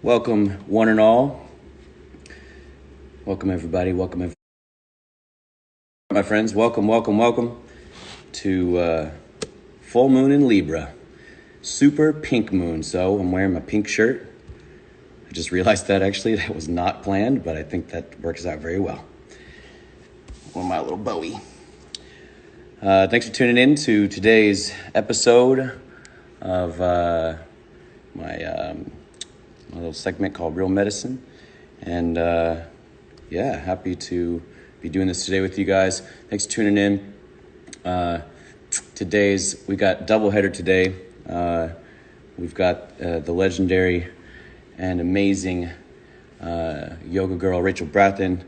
Welcome, one and all. Welcome, everybody. Welcome, my friends. Welcome to full moon in Libra. Super pink moon. So I'm wearing my pink shirt. I just realized that actually that was not planned, but I think that works out very well. On my little Bowie. Thanks for tuning in to today's episode of my little segment called Real Medicine. And happy to be doing this today with you guys. Thanks for tuning in. We got doubleheader today. We've got the legendary and amazing yoga girl Rachel Brathen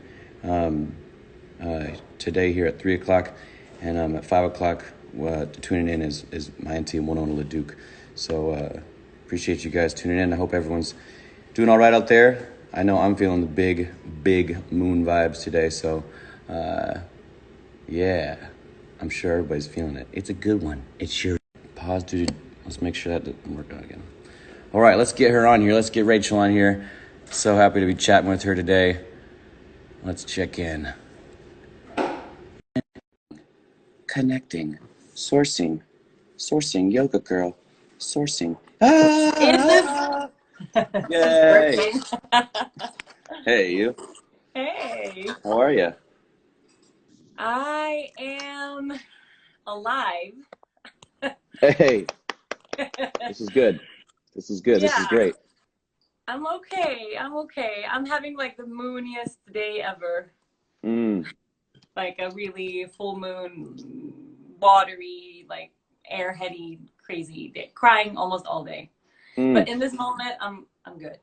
today here at 3 o'clock, and at 5 o'clock tuning in is my auntie Winona LaDuke. So appreciate you guys tuning in. I hope everyone's doing all right out there. I know I'm feeling the big moon vibes today, so I'm sure everybody's feeling it. It's a good one. It's sure. Pause, dude. Let's make sure that doesn't work out again. All right, let's get her on here. Let's get Rachel on here. So happy to be chatting with her today. Let's check in. Connecting. Sourcing, yoga girl. Sourcing. Ah! Yay! Hey, you. Hey. How are you? I am alive. Hey. This is good. This is good. Yeah. This is great. I'm okay. I'm having like the mooniest day ever. Like a really full moon, watery, like airheady, crazy day. Crying almost all day. But in this moment, I'm good.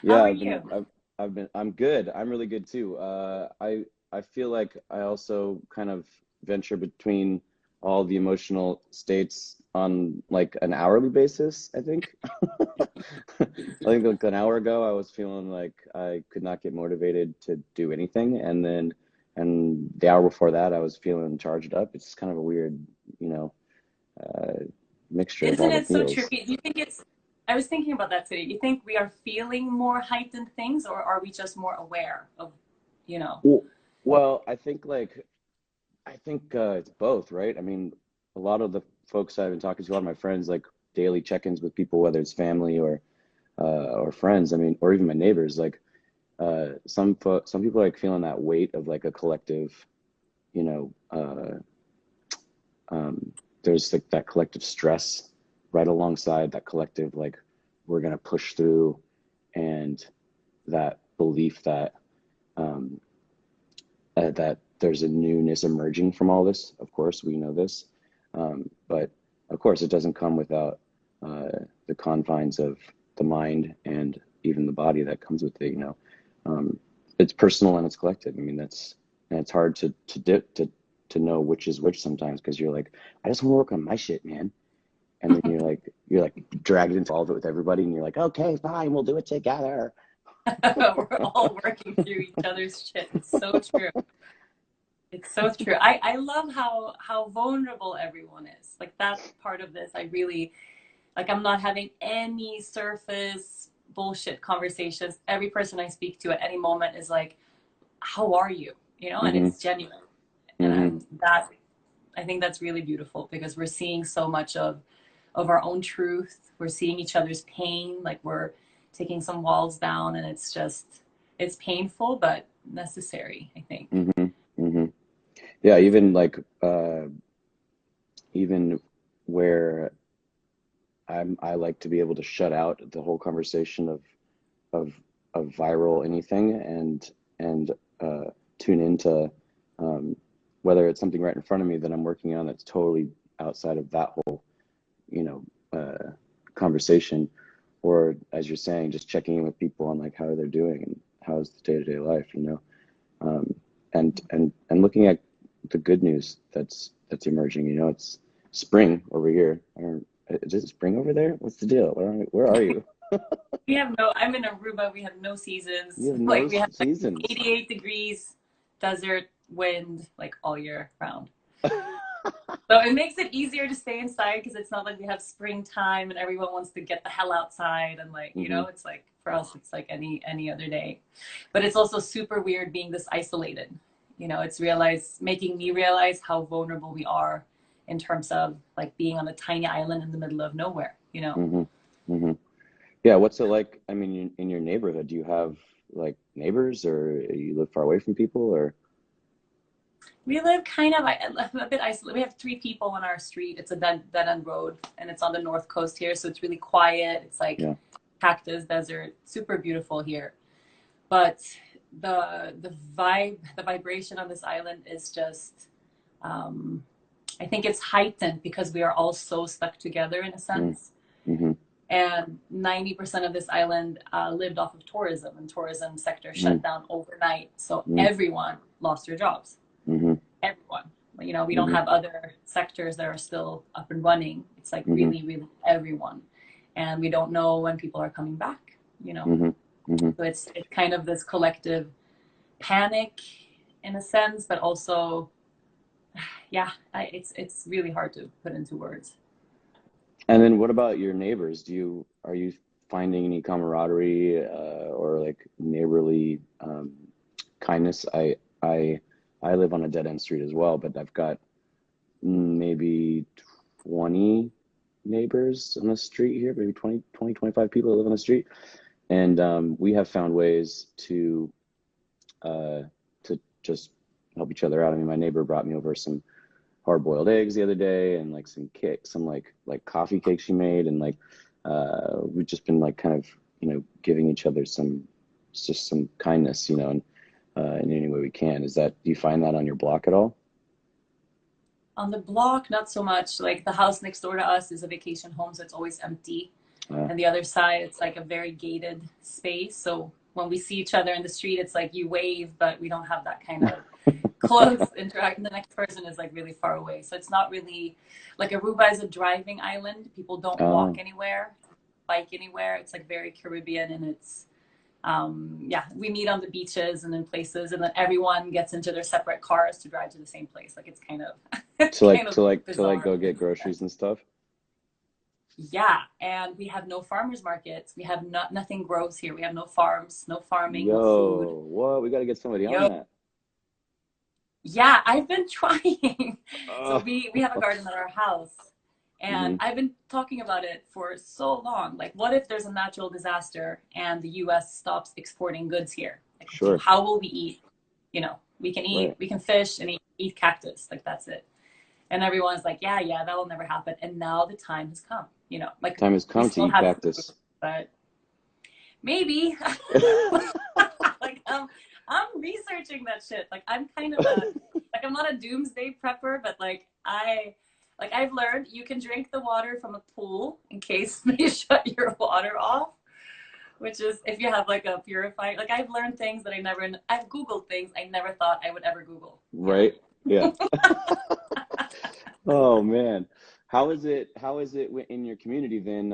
Yeah, How are you? I'm good. I'm really good too. I feel like I also kind of venture between all the emotional states on like an hourly basis, I think. I think like an hour ago I was feeling like I could not get motivated to do anything, and the hour before that I was feeling charged up. It's kind of a weird, mixture of Isn't all the it so feels. trippy? Do you think I was thinking about that today. You think we are feeling more heightened things, or are we just more aware of, you know? Well, I think it's both, right? I mean, a lot of the folks I've been talking to, a lot of my friends, like daily check-ins with people, whether it's family or friends. I mean, or even my neighbors. Like some people are like feeling that weight of like a collective, you know, there's like that collective stress right alongside that collective like we're gonna push through, and that belief that that there's a newness emerging from all this. Of course, we know this, but of course, it doesn't come without the confines of the mind and even the body that comes with it. It's personal and it's collective. I mean, and it's hard to know which is which sometimes, because you're like, I just want to work on my shit, man. And then you're like dragged into all of it with everybody, and you're like, okay, fine, we'll do it together. We're all working through each other's shit. It's so true. It's so true. I love how vulnerable everyone is. Like that part of this, I really like. I'm not having any surface bullshit conversations. Every person I speak to at any moment is like, "How are you?" And Mm-hmm. it's genuine. And Mm-hmm. I think that's really beautiful, because we're seeing so much of our own truth. We're seeing each other's pain. Like we're taking some walls down, and it's painful but necessary, I think. Mm-hmm. Mm-hmm. Yeah, even like even where I like to be able to shut out the whole conversation of of viral anything, and tune into whether it's something right in front of me that I'm working on that's totally outside of that whole, you know, conversation, or as you're saying, just checking in with people on like how they're doing and how's the day-to-day life, and looking at the good news that's emerging. It's spring over here. I don't. Is it spring over there? What's the deal? Where are you? I'm in Aruba. We have no seasons. You have no Like we have like seasons. 88 degrees, desert, wind, like all year round. So it makes it easier to stay inside because it's not like we have springtime and everyone wants to get the hell outside and like, you Mm-hmm. know, it's like for us it's like any other day. But it's also super weird being this isolated. You know, it's making me realize how vulnerable we are in terms of like being on a tiny island in the middle of nowhere, you know. Mm-hmm. Mm-hmm. Yeah, what's it like? I mean, in your neighborhood, do you have like neighbors, or you live far away from people, or? We live kind of a bit isolated. We have three people on our street. It's a dead end road, and it's on the north coast here, so it's really quiet. It's like Yeah. cactus desert, super beautiful here. But the vibration on this island is just, um, I think it's heightened because we are all so stuck together in a sense. Mm-hmm. And 90% of this island lived off of tourism, and tourism sector Mm-hmm. shut down overnight. So everyone lost their jobs. Mm-hmm. Everyone. You know, we don't Mm-hmm. have other sectors that are still up and running. It's like Mm-hmm. really everyone. And we don't know when people are coming back, you know. Mm-hmm. Mm-hmm. So it's kind of this collective panic in a sense, but also, yeah, it's really hard to put into words. And then what about your neighbors? Are you finding any camaraderie or like neighborly kindness? I live on a dead end street as well, but I've got maybe 20 neighbors on the street here, maybe 25 people that live on the street. And we have found ways uh, to just help each other out. I mean, my neighbor brought me over some hard-boiled eggs the other day, and like some like coffee cakes she made, and like we've just been like kind of giving each other some kindness, and in any way we can. Do you find that on your block at all? On the block, not so much. Like the house next door to us is a vacation home, so it's always empty. Uh, And the other side, it's like a very gated space. So when we see each other in the street, it's like you wave, but we don't have that kind of close interaction. The next person is like really far away. So it's not really like Aruba is a driving island. People don't walk anywhere, bike anywhere. It's like very Caribbean, and it's yeah, we meet on the beaches and in places, and then everyone gets into their separate cars to drive to the same place. Like it's kind of it's kind of to like bizarre. go get groceries and stuff. Yeah, and we have no farmers markets. We have nothing grows here. We have no farms, no farming, no food. Yo, what? We got to get somebody on Yo, that. yeah, I've been trying. So Oh. we have a garden at our house, and Hmm. I've been talking about it for so long. Like, what if there's a natural disaster and the U.S. stops exporting goods here? Like, Sure. how will we eat? You know, we can eat, Right. we can fish and eat cactus. Like that's it. And everyone's like, yeah, that will never happen. And now the time has come. You know, like Time has we come to still eat have food, cactus. but maybe. Like I'm researching that shit. Like I'm kind of like I'm not a doomsday prepper, but I've learned you can drink the water from a pool in case they shut your water off, which is if you have like a purifier. Like I've learned things that I've Googled things I never thought I would ever Google. Right. Yeah. Oh man. How is it in your community then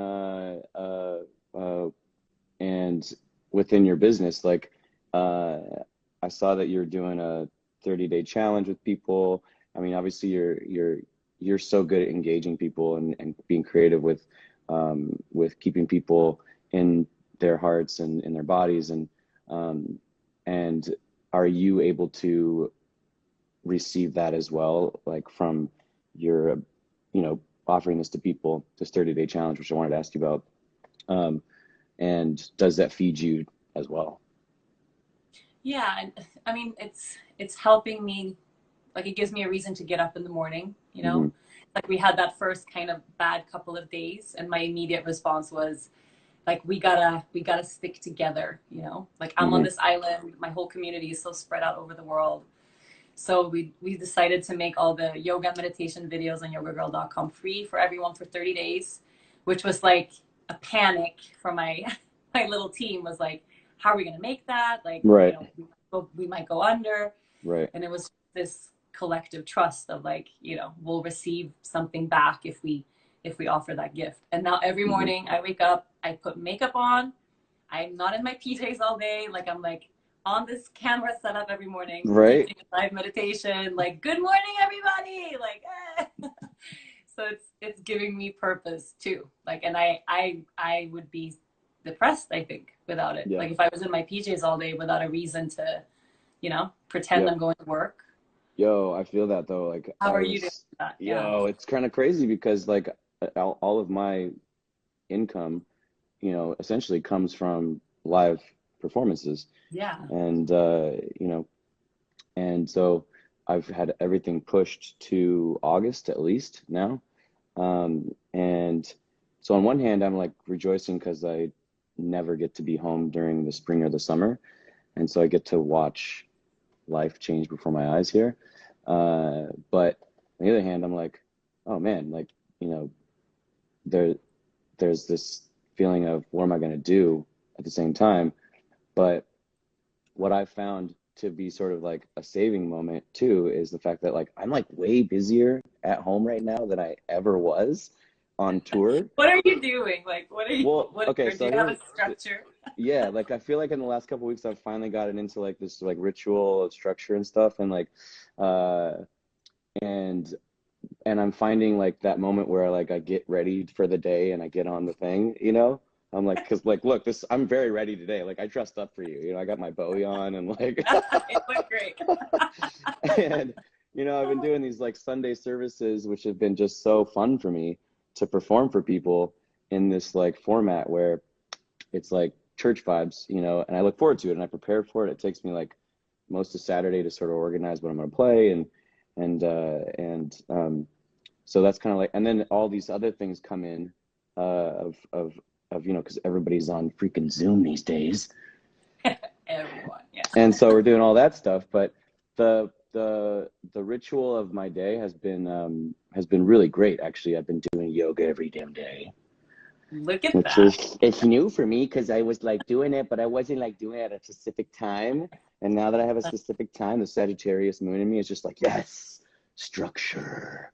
and within your business? Like uh I saw that you're doing a 30-day challenge with people. I mean, obviously you're so good at engaging people and being creative with keeping people in their hearts and in their bodies um and are you able to receive that as well, like from your, offering this to people, this 30-day challenge, which I wanted to ask you about. Um, and does that feed you as well? Yeah, and I mean it's helping me. Like it gives me a reason to get up in the morning. You Hmm. know, like we had that first kind of bad couple of days, and my immediate response was like we gotta stick together. You know, like I'm on Hmm. this island, my whole community is so spread out over the world. So we decided to make all the yoga and meditation videos on yogagirl.com free for everyone for 30 days, which was like a panic from my my little team. Was like, how are we going to make that? Like, Right. we might go under. Right. And it was this collective trust of like, we'll receive something back if we offer that gift. And now every Hmm. morning I wake up, I put makeup on. I'm not in my PJs all day. Like I'm like on this camera setup every morning, Right. teaching a live meditation, like, good morning, everybody. Like, so it's giving me purpose too. Like, and I would be depressed, I think, without it. Yeah. Like if I was in my PJs all day without a reason to, pretend Yep. I'm going to work. Yo, I feel that though. Like How are you doing that? Yeah. yo, it's kind of crazy because like all of my income, essentially comes from live performances. Yeah. And, and so I've had everything pushed to August at least now. And so on one hand, I'm like rejoicing because I never get to be home during the spring or the summer. And so I get to watch life change before my eyes here. But on the other hand, I'm like, oh man, like, there, there's this feeling of what am I going to do at the same time? But what I found to be sort of like a saving moment too is the fact that like I'm like way busier at home right now than I ever was on tour. What are you doing? Like, what are you, Well, okay, do so you have a structure? yeah, like I feel like in the last couple of weeks I've finally gotten into like this like ritual of structure and stuff, and like uh and I'm finding like that moment where like I get ready for the day and I get on the thing, I'm like, cause like, look, I'm very ready today. Like I dressed up for you, I got my Bowie on and like, It looked great. and, I've been doing these like Sunday services, which have been just so fun for me to perform for people in this like format where it's like church vibes, and I look forward to it and I prepare for it. It takes me like most of Saturday to sort of organize what I'm going to play and so that's kind of like, and then all these other things come in of because everybody's on freaking Zoom these days. Everyone, yeah. And so we're doing all that stuff, but the ritual of my day has been really great. Actually, I've been doing yoga every damn day. Look at Which that. it's new for me because I was like doing it, but I wasn't like doing it at a specific time. And now that I have a specific time, the Sagittarius moon in me is just like, yes, structure.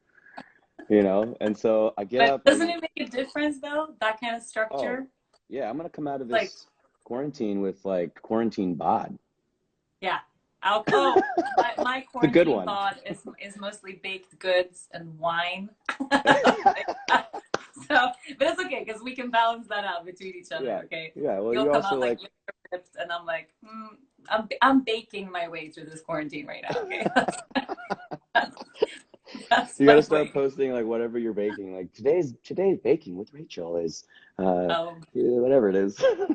And so I get But up. doesn't it make a difference though? That kind of structure? Yeah, I'm gonna come out of Like, this quarantine with like quarantine bod. yeah. My The good quarantine one. thought is mostly baked goods and wine. So, but it's okay because we can balance that out between each other. Yeah. Okay. Yeah. Well, You'll you come also out like like ripped, and I'm like, I'm baking my way through this quarantine right now. Okay. That's you my gotta start way. posting like whatever you're baking. Like today's baking with Rachel is Um, whatever it is. Your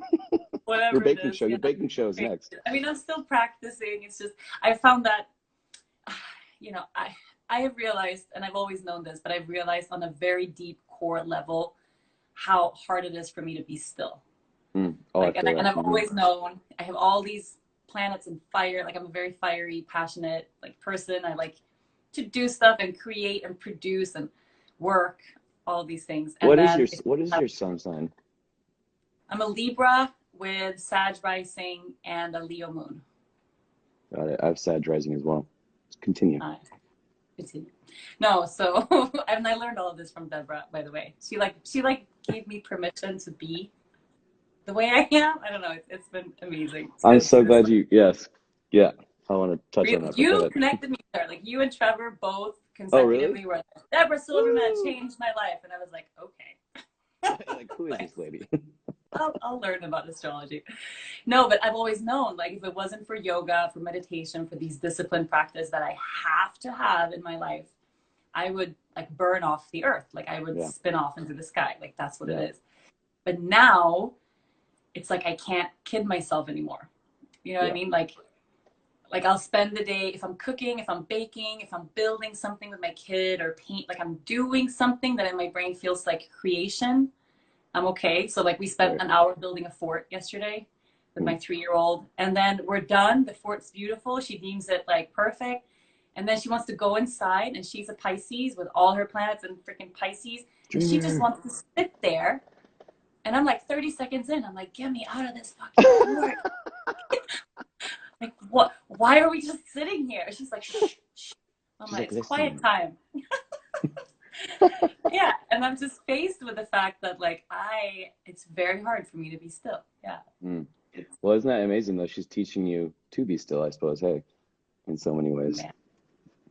Whatever it baking is. show. Yeah. Your baking show is next. I mean, I'm still practicing. It's just I found that, I have realized, and I've always known this, but I've realized on a very deep core level how hard it is for me to be still. Oh, Like, I feel that. I've always known I have all these planets and fire. Like, I'm a very fiery, passionate like person. I like to do stuff and create and produce and work, all these things. And then What is your sun sign? I'm a Libra with Sag rising and a Leo moon. Got it. I have Sag rising as well. Continue. Continue. No, so and I learned all of this from Debra, by the way. She gave me permission to be the way I am. I don't know. It's been amazing. I'm so glad yes. Yeah. I want to touch on that, but go You ahead. connected me there. Like you and Trevor both Oh, really? consecutively were like, Debra Silverman changed my life. And I was like, okay. Like, who is this lady? I'll learn about astrology. No, but I've always known, like, if it wasn't for yoga, for meditation, for these discipline practice that I have to have in my life, I would like burn off the earth. Like I would spin off into the sky. Like that's what it is. But now it's like I can't kid myself anymore. You know what I mean? Like I'll spend the day, if I'm cooking, if I'm baking, if I'm building something with my kid or paint, like I'm doing something that in my brain feels like creation. I'm okay. So like we spent an hour building a fort yesterday with my 3-year-old, and then we're done. The fort's beautiful. She deems it like perfect. And then she wants to go inside, and she's a Pisces with all her planets and freaking Pisces. And she just wants to sit there. And I'm like 30 seconds in. I'm like, get me out of this fucking fort. Like, what? Why are we just sitting here? She's like, shh, shh. I'm like, it's quiet time. Yeah. And I'm just faced with the fact that like it's very hard for me to be still. Yeah. Well, isn't that amazing though? She's teaching you to be still, I suppose. Hey, in so many ways. Man.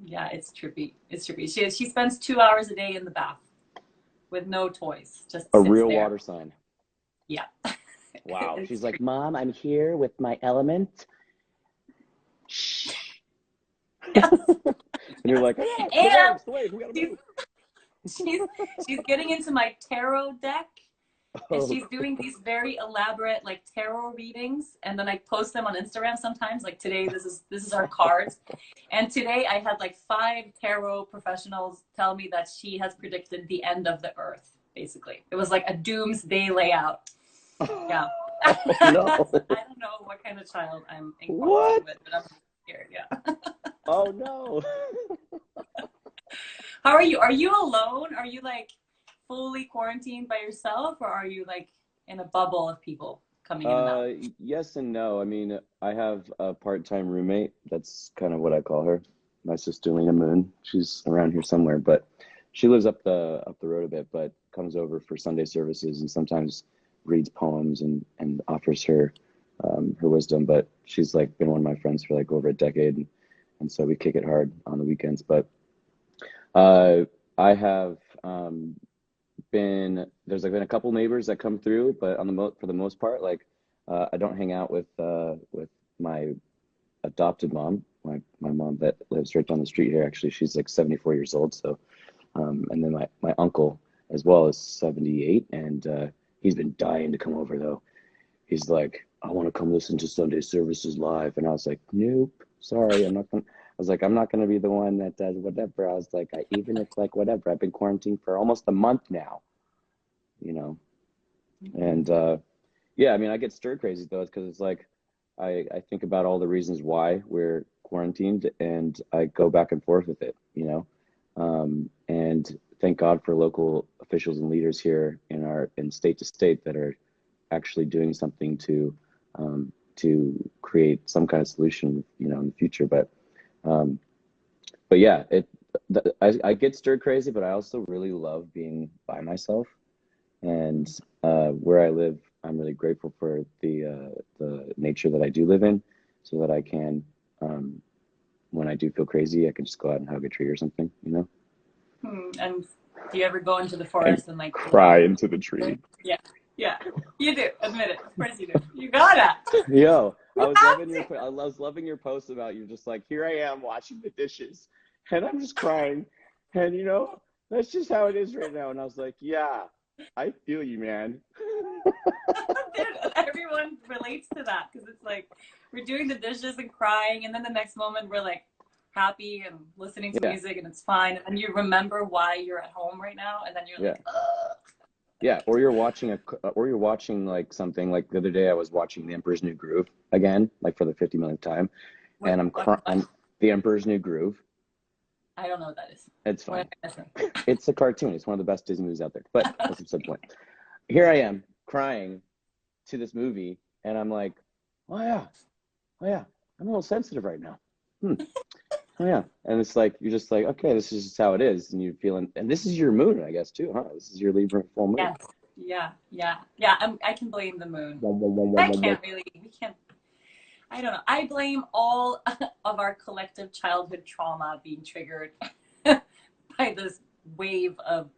Yeah, it's trippy. It's trippy. She spends 2 hours a day in the bath with no toys, just A sits real there. water sign. Yeah. Wow. It's She's like, Mom, I'm here with my element. Shh. yes, And you're yes. like, oh, the And waves, we gotta she's move. she's getting into my tarot deck, and Oh, she's doing these very elaborate like tarot readings, and then I post them on Instagram sometimes. Like today, this is our cards, and today I had like 5 tarot professionals tell me that she has predicted the end of the earth. Basically, it was like a doomsday layout. Yeah. oh no. I don't know what kind of child I'm in quarantine What? with, but I'm scared. Yeah. Oh no. How are you? Are you alone? Are you like fully quarantined by yourself, or are you like in a bubble of people coming in and out? Yes and no. I mean, I have a part-time roommate. That's kind of what I call her. My sister Lena Moon. She's around here somewhere, but she lives up the road a bit, but comes over for Sunday services and sometimes reads poems and offers her wisdom. But she's like been one of my friends for like over a decade, and so we kick it hard on the weekends. But uh, I have there's like been a couple neighbors that come through, but for the most part, like I don't hang out with my adopted mom, my mom that lives right down the street here. Actually, she's like 74 years old. So and then my uncle as well is 78, and he's been dying to come over though. He's like, I want to come listen to Sunday services live, and I was like, nope, sorry, I'm not gonna. I was like, I'm not gonna be the one that does whatever. I was like, even if like whatever, I've been quarantined for almost a month now, you know. And yeah, I mean, I get stir crazy though, because it's like I think about all the reasons why we're quarantined, and I go back and forth with it, you know. And thank God for local officials and leaders here in state to state that are actually doing something to create some kind of solution, you know, in the future. Um, but yeah, I get stir crazy, but I also really love being by myself. And where I live, I'm really grateful for the nature that I do live in, so that I can, when I do feel crazy, I can just go out and hug a tree or something, you know, And do you ever go into the and forest and like cry into the tree. yeah, yeah, you do. Admit it. Of course you do. You gotta. Yo, You have to. I was loving your post about you just like, here I am washing the dishes and I'm just crying. And you know, that's just how it is right now. And I was like, yeah, I feel you, man. Dude, everyone relates to that because it's like we're doing the dishes and crying, and then the next moment we're like happy and listening to Yeah, music and it's fine. And then you remember why you're at home right now, and then you're yeah. like, ugh. Yeah, or you're watching like something like the other day I was watching The Emperor's New Groove again, like for the 50 millionth time, and What? I'm The Emperor's New Groove. I don't know what that is. It's What am fine. I missing? It's a cartoon. It's one of the best Disney movies out there. But that's the point. Here I am crying to this movie, and I'm like, oh yeah, oh yeah, I'm a little sensitive right now. Hmm. Oh yeah, and it's like you're just like, okay, this is just how it is, and you're feeling, and this is your moon, I guess too, huh? This is your Libra full moon. Yes. Yeah. Yeah. Yeah. I can blame the moon. I can't really. We can't. I don't know. I blame all of our collective childhood trauma being triggered by this wave of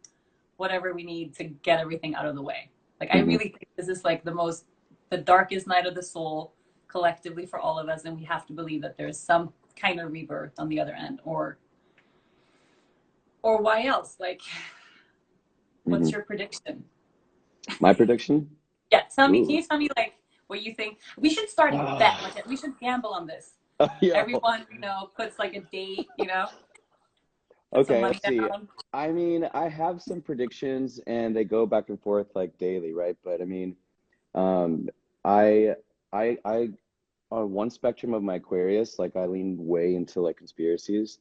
whatever we need to get everything out of the way. Like I Hmm. really think this is like the darkest night of the soul collectively for all of us, and we have to believe that there's some kind of rebirth on the other end, or why else? Like, what's Hmm. your prediction? My prediction? Yeah, tell me. Can Ooh. you tell me like what you think? We should start a bet. Like we should gamble on this. Yo. Everyone, puts like a date. Put some Okay, money let's see. down. I mean, I have some predictions and they go back and forth like daily, right? But I mean, um, I, I, on one spectrum of my Aquarius, like I lean way into like conspiracies,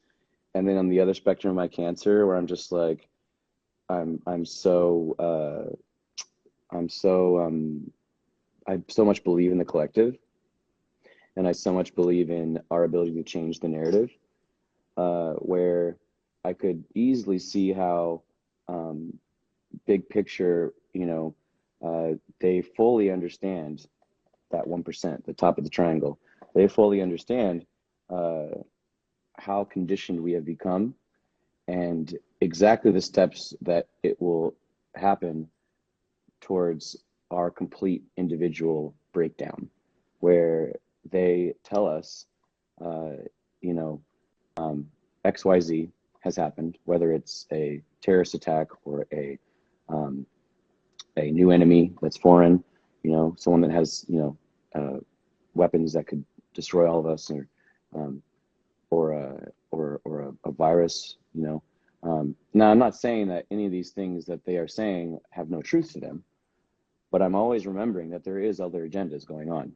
and then on the other spectrum of my Cancer, where I'm just like, I'm so, I'm so, I so much believe in the collective, and I so much believe in our ability to change the narrative, where I could easily see how, um, big picture, they fully understand that 1%, the top of the triangle. They fully understand how conditioned we have become and exactly the steps that it will happen towards our complete individual breakdown, where they tell us, you know, XYZ has happened, whether it's a terrorist attack or a new enemy that's foreign, you know, someone that has, you know, weapons that could destroy all of us, or a virus, you know. Now, I'm not saying that any of these things that they are saying have no truth to them, but I'm always remembering that there is other agendas going on,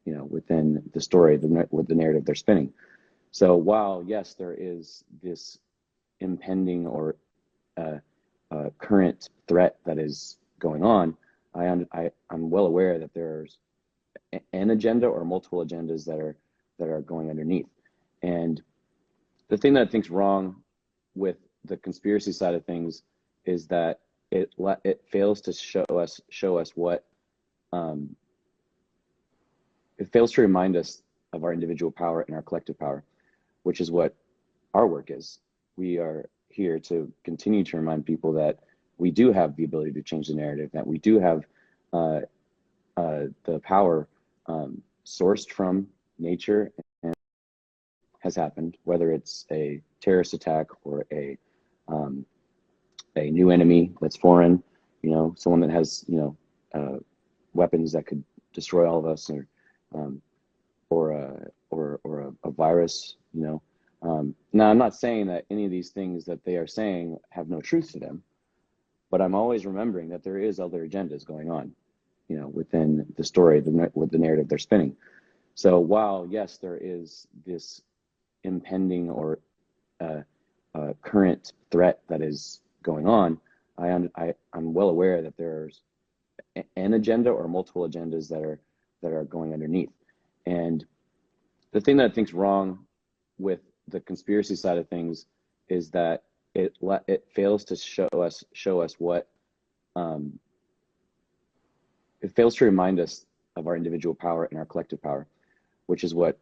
you know, within the story, with the narrative they're spinning. So while, yes, there is this impending or current threat that is going on, I'm well aware that there's an agenda or multiple agendas that are going underneath. And the thing that I think's wrong with the conspiracy side of things is that it fails to show us what it fails to remind us of our individual power and our collective power, which is what our work is. We are here to continue to remind people that we do have the ability to change the narrative, that we do have the power sourced from nature and has happened, whether it's a terrorist attack or a new enemy that's foreign, you know, someone that has, you know, weapons that could destroy all of us, or a virus, you know. Now, I'm not saying that any of these things that they are saying have no truth to them, but I'm always remembering that there is other agendas going on, you know, within the story, with the narrative they're spinning. So while, yes, there is this impending or current threat that is going on, I'm well aware that there's an agenda or multiple agendas that are going underneath. And the thing that I think's wrong with the conspiracy side of things is that it fails to show us what it fails to remind us of our individual power and our collective power, which is what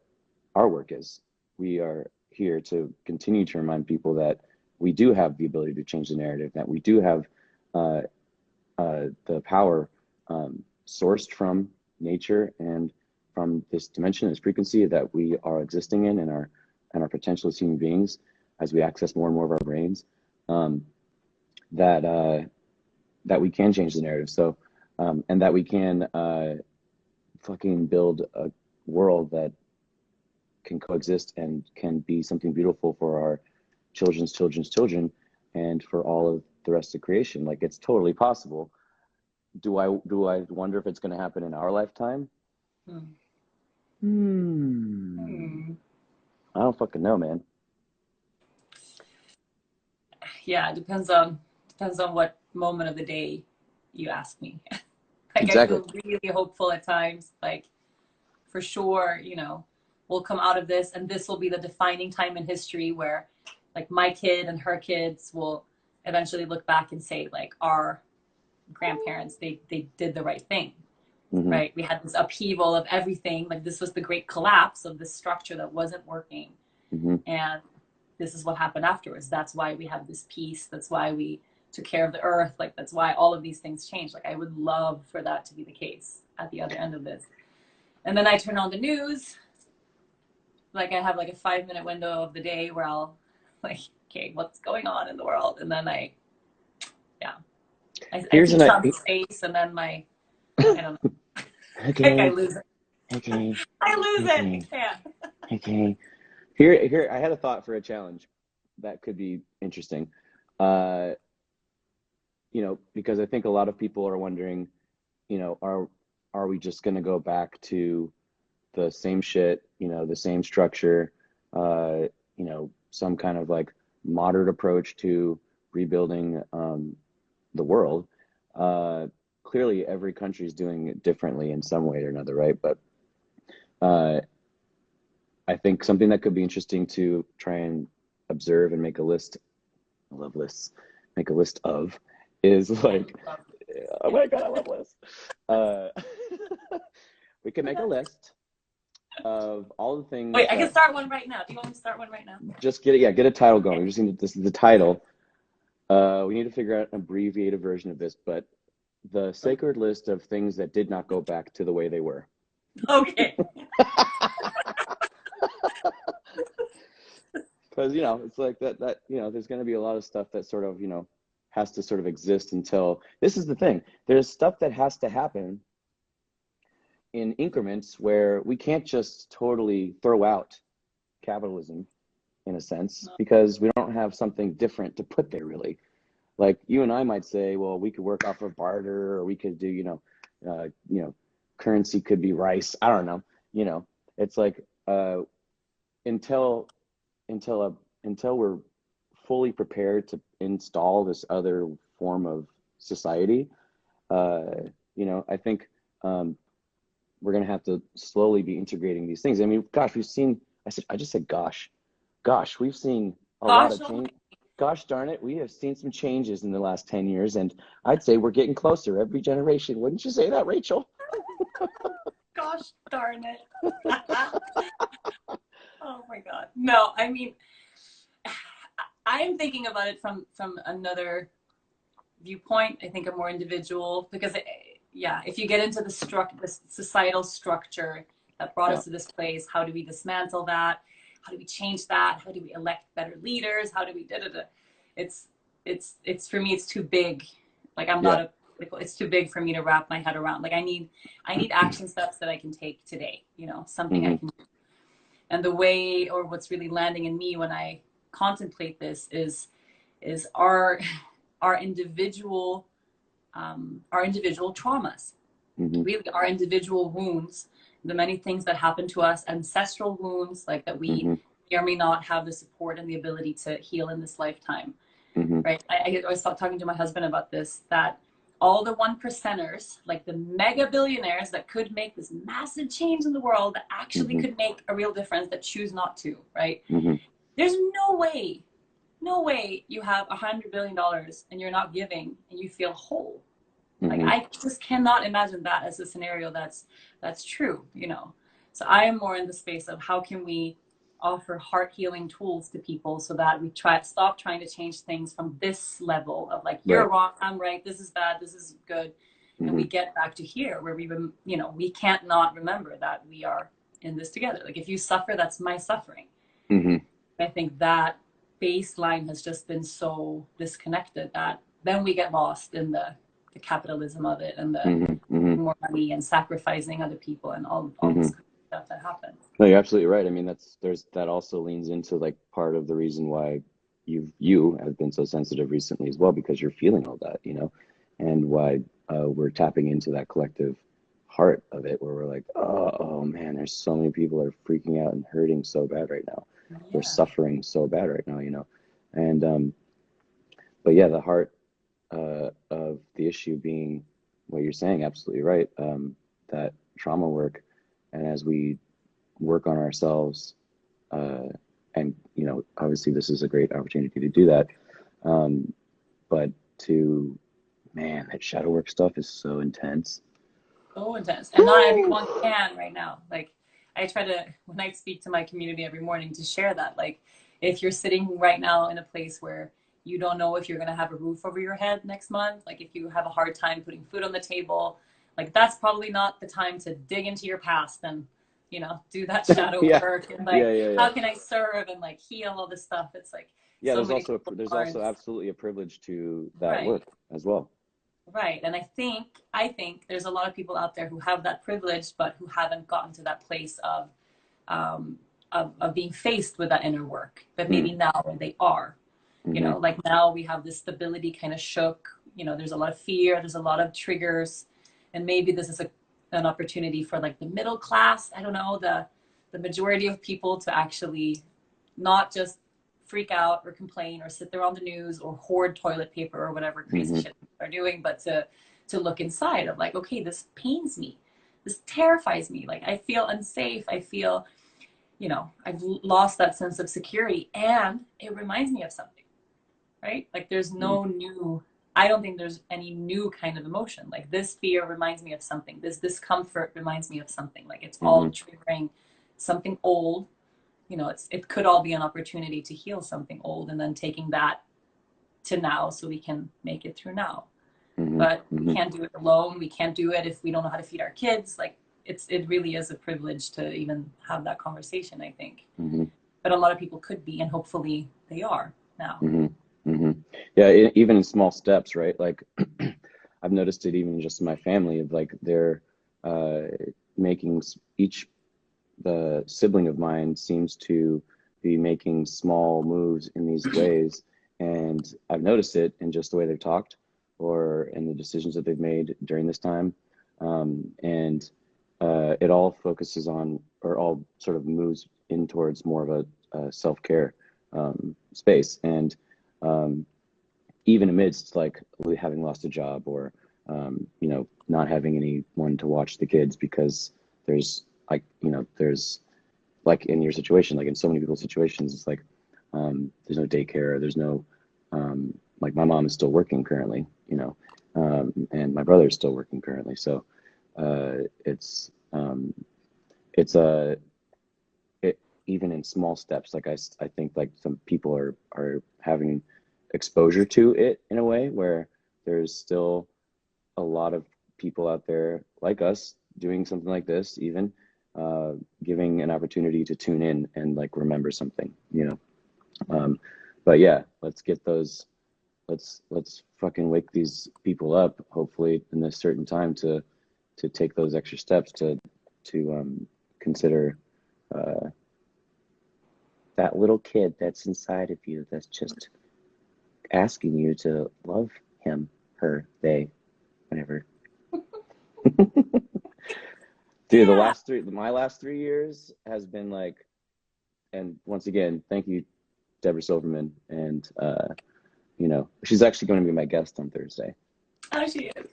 our work is. We are here to continue to remind people that we do have the ability to change the narrative, that we do have the power sourced from nature and from this dimension, this frequency that we are existing in, and our potential as human beings, as we access more and more of our brains, that we can change the narrative. So, and that we can fucking build a world that can coexist and can be something beautiful for our children's children's children and for all of the rest of creation. Like, it's totally possible. Do I wonder if it's going to happen in our lifetime? I don't fucking know, man. Yeah, it depends on what moment of the day you ask me. Like, Exactly. I feel really hopeful at times, like, for sure, you know, we'll come out of this and this will be the defining time in history where, like, my kid and her kids will eventually look back and say, like, our grandparents, they did the right thing. Mm-hmm. Right? We had this upheaval of everything. Like, this was the great collapse of this structure that wasn't working. Mm-hmm. And this is what happened afterwards. That's why we have this peace. That's why we took care of the earth. Like, that's why all of these things changed. Like, I would love for that to be the case at the other end of this. And then I turn on the news. Like, I have like a 5-minute window of the day where I'll, like, okay, what's going on in the world? And then I see Trump's face, and then I don't know. Okay. I lose it. Okay. I lose it. Okay. I can't. Okay. Here, I had a thought for a challenge that could be interesting. You know, because I think a lot of people are wondering, you know, are we just going to go back to the same shit, you know, the same structure, you know, some kind of like moderate approach to rebuilding the world. Clearly, every country is doing it differently in some way or another, right? But I think something that could be interesting to try and observe and make a list. I love lists. Make a list of is like, oh my god, I love lists. We can make a list of all the things. Wait, I can start one right now. Do you want me to start one right now? Just get a title going. We just need this is the title. We need to figure out an abbreviated version of this, but the sacred list of things that did not go back to the way they were. Okay. Because, it's like that, there's going to be a lot of stuff that sort of, has to sort of exist until, this is the thing, there's stuff that has to happen in increments where we can't just totally throw out capitalism in a sense, because we don't have something different to put there really. Like you and I might say, well, we could work off of barter, or we could do, currency could be rice. I don't know. It's like until we're fully prepared to install this other form of society, I think we're gonna have to slowly be integrating these things. I mean, gosh, we've seen. I just said gosh, we've seen a lot of change. Gosh darn it, we have seen some changes in the last 10 years, and I'd say we're getting closer every generation. Wouldn't you say that, Rachel? Gosh darn it. Oh my God. No, I mean, I'm thinking about it from another viewpoint. I think a more individual, because if you get into the societal structure that brought us to this place, how do we dismantle that? How do we change that? How do we elect better leaders? How do we It's for me, it's too big. Like it's too big for me to wrap my head around. Like I need action steps that I can take today, something I can do. And the way, or what's really landing in me when I contemplate this is our individual traumas, really our individual wounds, the many things that happen to us, ancestral wounds, like that we may or may not have the support and the ability to heal in this lifetime. Right? I was talking to my husband about this, that all the one percenters, like the mega billionaires that could make this massive change in the world, that actually could make a real difference, that choose not to, right? There's no way you have $100 billion and you're not giving and you feel whole. Like I just cannot imagine that as a scenario that's true, So I am more in the space of how can we offer heart healing tools to people so that we stop trying to change things from this level of like, you're wrong, I'm right, this is bad, this is good. And we get back to here where we can't not remember that we are in this together. Like if you suffer, that's my suffering. I think that baseline has just been so disconnected that then we get lost in the capitalism of it and the more money and sacrificing other people and all this stuff that happens. No, you're absolutely right. I mean, that also leans into like part of the reason why you have been so sensitive recently as well, because you're feeling all that, and why we're tapping into that collective heart of it, where we're like, oh man, there's so many people are freaking out and hurting so bad right now. They're suffering so bad right now, and but yeah, the heart of the issue being what you're saying, absolutely right, that trauma work, and as we work on ourselves, and obviously this is a great opportunity to do that, but that shadow work stuff is so intense. And not everyone can right now. Like I try to, when I speak to my community every morning, to share that, like if you're sitting right now in a place where you don't know if you're going to have a roof over your head next month, like if you have a hard time putting food on the table, like that's probably not the time to dig into your past and do that shadow work and like how can I serve and like heal all this stuff. It's like there's also absolutely a privilege to that work as well. Right. And I think there's a lot of people out there who have that privilege, but who haven't gotten to that place of being faced with that inner work. But maybe now they are, like now we have this stability kind of shook, there's a lot of fear, there's a lot of triggers. And maybe this is an opportunity for like the middle class, I don't know, the majority of people to actually not just freak out or complain or sit there on the news or hoard toilet paper or whatever crazy shit they're doing, but to look inside of like, okay, this pains me, this terrifies me, like I feel unsafe, I feel I've lost that sense of security, and it reminds me of something, right? Like there's no new I don't think there's any new kind of emotion. Like this fear reminds me of something. This discomfort reminds me of something. Like it's all triggering something old. You know, it could all be an opportunity to heal something old and then taking that to now so we can make it through now. But we can't do it alone. We can't do it if we don't know how to feed our kids. Like it really is a privilege to even have that conversation, I think. But a lot of people could be, and hopefully they are now. Yeah, even in small steps, right? Like I've noticed it even just in my family of like they're making the sibling of mine seems to be making small moves in these ways, and I've noticed it in just the way they've talked or in the decisions that they've made during this time, and it all focuses on, or all sort of moves in towards more of a self-care space. And even amidst like having lost a job or you know, not having anyone to watch the kids because there's like, you know, there's like in your situation, like in so many people's situations, it's like there's no daycare, there's no like my mom is still working currently, you know, and my brother is still working currently. So it's even in small steps, like I think like some people are having exposure to it in a way where there's still a lot of people out there like us doing something like this, even giving an opportunity to tune in and like remember something, you know. But yeah, let's get those, let's fucking wake these people up, hopefully in this certain time to take those extra steps to consider that little kid that's inside of you that's just asking you to love him, her, they, whatever. Dude, my last 3 years has been like, and once again, thank you, Debra Silverman, and you know, she's actually going to be my guest on Thursday. Oh, she is.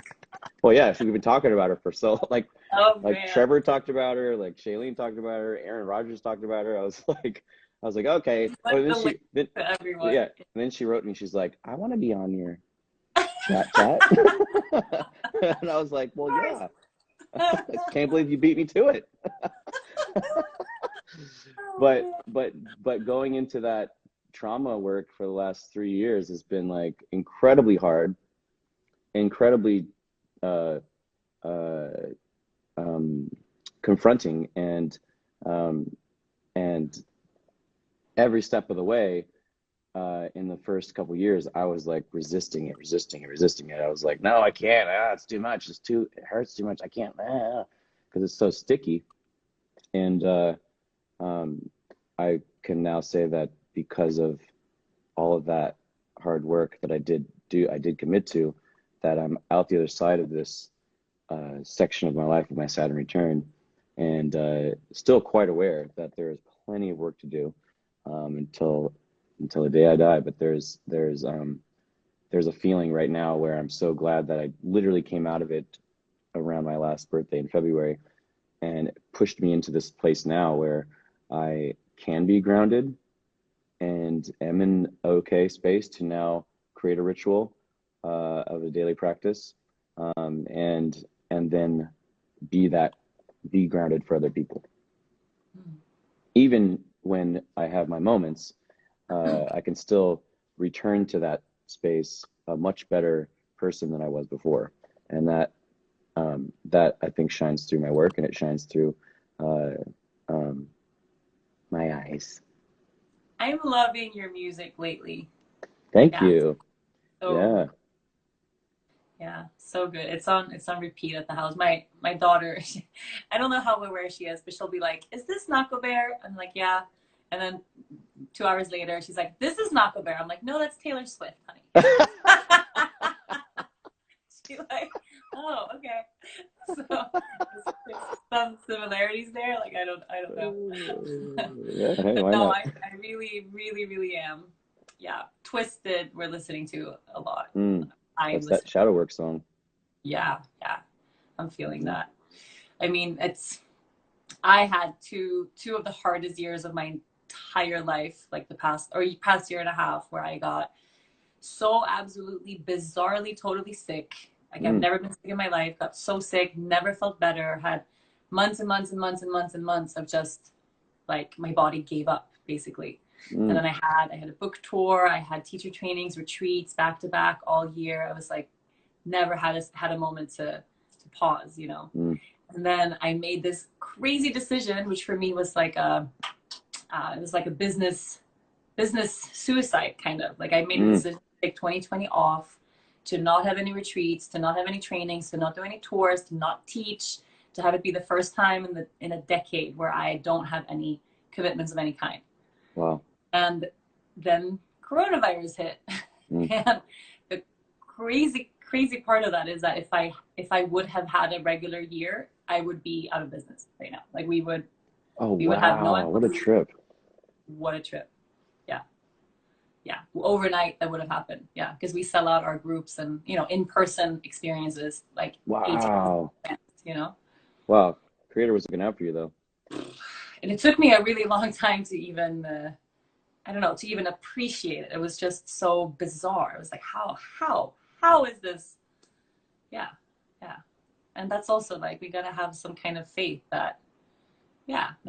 Well, yeah, we've been talking about her for so like, Man. Trevor talked about her, like Shailene talked about her, Aaron Rodgers talked about her. I was like, okay. Like then everyone. yeah, and then she wrote me. She's like, I want to be on your chat. And I was like, well, yeah. I can't believe you beat me to it. but going into that trauma work for the last 3 years has been like incredibly hard, incredibly confronting, and every step of the way in the first couple years I was like resisting it. I was like, no, I can't, it's too much, it hurts too much, I can't, because it's so sticky. And I can now say that because of all of that hard work that I did commit to, that I'm out the other side of this section of my life with my Saturn return, and still quite aware that there is plenty of work to do until the day I die. But there's a feeling right now where I'm so glad that I literally came out of it around my last birthday in February, and it pushed me into this place now where I can be grounded and am in okay space to now create a ritual of a daily practice, and then be grounded for other people. Even when I have my moments, I can still return to that space a much better person than I was before. And that I think shines through my work, and it shines through my eyes. I'm loving your music lately. Thank you. So, yeah, so good. It's on repeat at the house. My daughter, I don't know where she is, but she'll be like, "Is this Nahko Bear?" I'm like, "Yeah." And then 2 hours later, she's like, "This is Nahko Bear." I'm like, "No, that's Taylor Swift, honey." She's like, "Oh, okay." So there's some similarities there. Like I don't know. Yeah, hey, But why no, not? I really, really, really am. Yeah, Twisted. We're listening to a lot. That's that shadow work song. Yeah, I'm feeling that. I mean, I had two of the hardest years of my entire life, like the past year and a half, where I got so absolutely, bizarrely, totally sick. Like I've never been sick in my life. Got so sick, never felt better. Had months and months and months and months and months of just like my body gave up basically. And then I had a book tour. I had teacher trainings, retreats back to back all year. I was like, never had a moment to pause, you know. And then I made this crazy decision, which for me was like it was like a business suicide kind of. Like I made a decision to take 2020 off, to not have any retreats, to not have any trainings, to not do any tours, to not teach, to have it be the first time in a decade where I don't have any commitments of any kind. Wow. And then coronavirus hit. And the crazy part of that is that if I would have had a regular year, I would be out of business right now. Like we would have no. What a trip. What a trip. Yeah. Overnight that would have happened. Yeah. Because we sell out our groups and, you know, in-person experiences, like wow. 18%, you know? Wow. Creator was looking out for you though. And it took me a really long time to even, to even appreciate it. It was just so bizarre. It was like, how is this? Yeah. And that's also like, we got to have some kind of faith that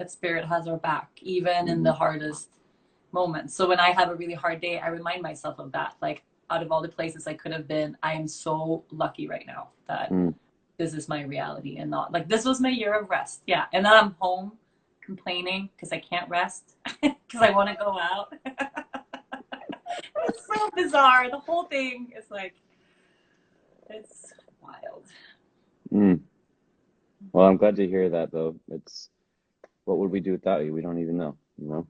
spirit has our back, even in the hardest moments. So when I have a really hard day, I remind myself of that. Like out of all the places I could have been, I am so lucky right now that this is my reality and not like this was my year of rest. Yeah. And then I'm home complaining because I can't rest because I want to go out. It's so bizarre. The whole thing is like, it's wild. Well, I'm glad to hear that though. It's, what would we do without you? We don't even know, you know?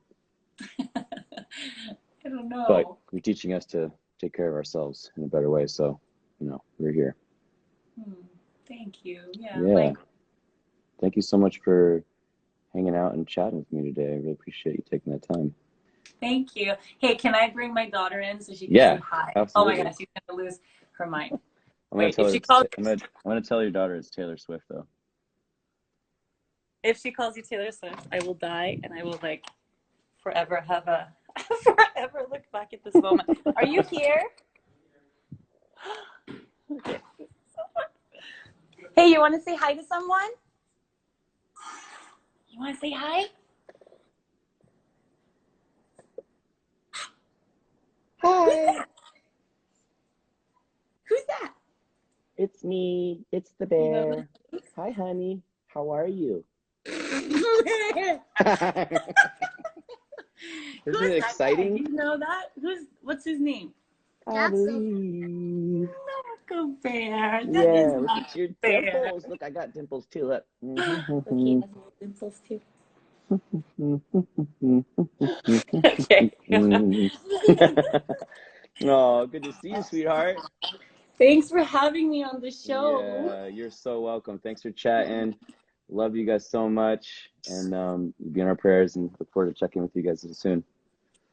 I don't know. But you're teaching us to take care of ourselves in a better way. So, you know, we're here. Thank you. Yeah. Like, thank you so much for hanging out and chatting with me today. I really appreciate you taking that time. Thank you. Hey, can I bring my daughter in so she can say hi? Absolutely. Oh my gosh, she's gonna lose her mind. I'm gonna tell your daughter it's Taylor Swift though. If she calls you Taylor Swift, I will die and I will like forever look back at this moment. Are you here? Okay. Hey, you want to say hi to someone? You want to say hi? Hi. Who's that? It's me. It's the bear. Hi, honey. How are you? Isn't it exciting? You know that? What's his name? Nahko. Nahko bear. Yeah, look at your dimples. Look, I got dimples too. Look. Look, he has dimples too. Okay. Oh, good to see you, sweetheart. Thanks for having me on the show. Yeah, you're so welcome. Thanks for chatting. Love you guys so much, and be in our prayers, and look forward to checking with you guys soon.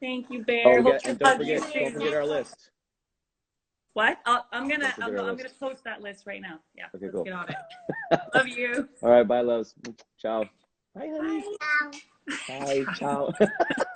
Thank you, Bear. And don't forget our list. What? I'm gonna post that list right now. Yeah. Okay, let's cool. get on it. Love you. All right, bye, loves. Ciao. Hi, honey. Bye. Bye. Ciao.